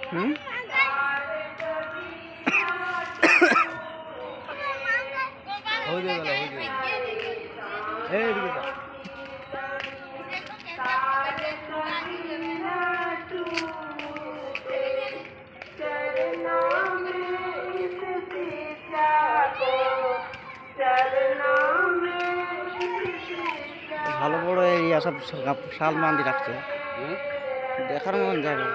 হুম ভালো বড় এরিয়া সব শাল মান্দি রাখছে দেখার মন জায়গা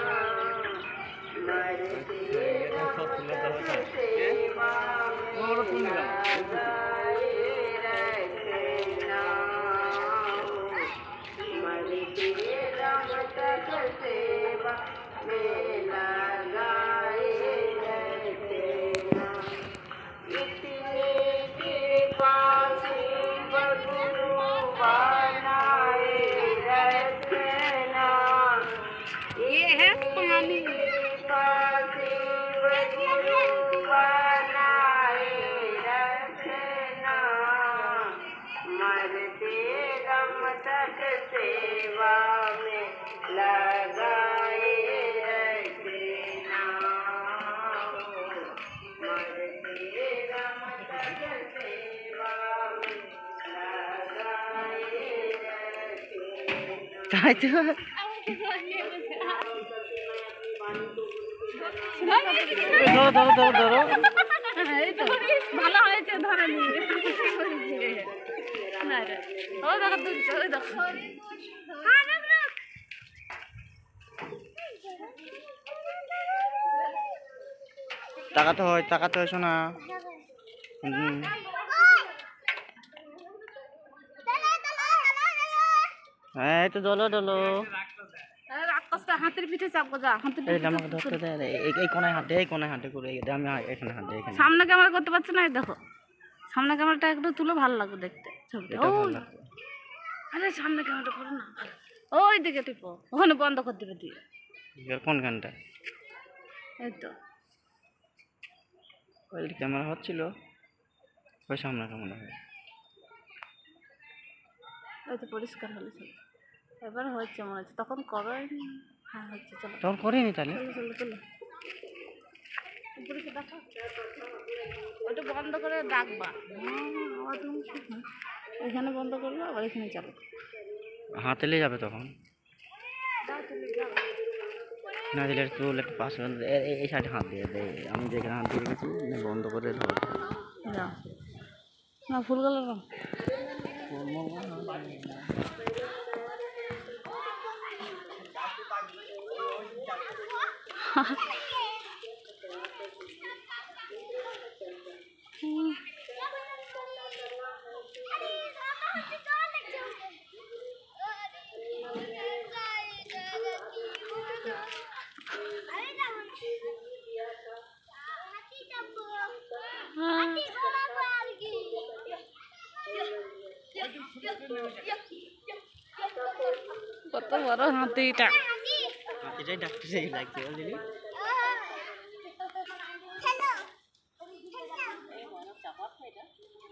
তাই তো ধরো ধরো ধরো ধরো ভালো হয়েছে ধরনি তাকাতে হয় শোনা হ্যাঁ এই তো দলো দলো হাতের পিঠে চাপবো যা আমাকে ধরতে দেয় এই কোনায় হাঁটে করে আমি এখানে হাঁটে এখানে সামনে ক্যামেরা করতে পারছে না দেখো সামনে ক্যামেরাটা একটু তুলে ভালো লাগবে দেখতে ছবিটা আরে সামনে ক্যামেরাটা করো না ওই দিকে টিপো ওখানে বন্ধ করে দিবে দিয়ে কোনখানটা এই তো ওই ক্যামেরা হচ্ছিল ওই সামনে ক্যামেরা হয় ওই তো পরিষ্কার হলো সব এবার হচ্ছে মনে হচ্ছে তখন করেনি হ্যাঁ হচ্ছে চলো তখন করিনি তাহলে চলো চলো উপরে দেখো ওইটা বন্ধ করে ডাকবা এখানে বন্ধ করবো আবার এখানে যাবো হাতেলে যাবে তখন না দিলে চুল একটু পাশে এই সাইডে হাত দিয়ে দেয় আমি যেখানে হাত দিয়ে গেছি বন্ধ করে ধরো না ফুল গেল না কত বড় হাতিটা হাতিটাই ডাকতে সেই লাগছে অলরেডি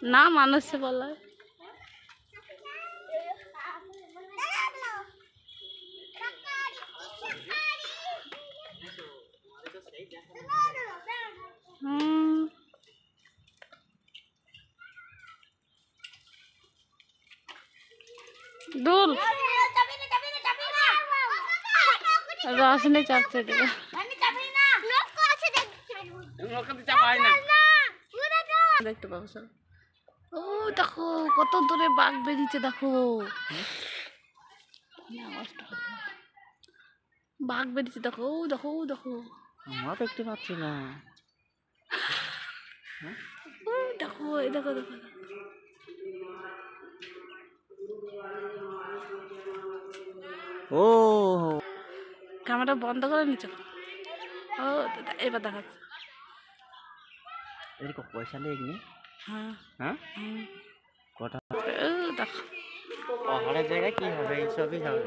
না মানুষ বলে দুল রসনে চাপছে দিকে দেখতে পাবো সব ও দেখো কত দূরে বাঘ বেরিয়েছে দেখো বাঘ বেরিয়েছে দেখো দেখো দেখো আমরা দেখতে পাচ্ছি না দেখো এই দেখো দেখো ও ক্যামেরা বন্ধ করে নিচ্ছ ও এবার দেখাচ্ছে এরকম পয়সা লেগনি হ্যাঁ হ্যাঁ হুম কটা দেখো পাহাড়ের জায়গায় কি হবে এইসবই হবে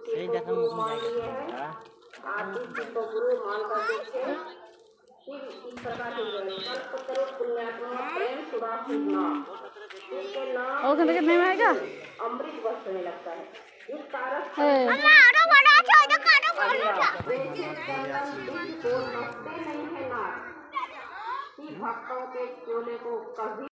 সেই দেখার মতন জায়গা ওখান থেকে নেমে আয়গা भक्तों के चोले को कभी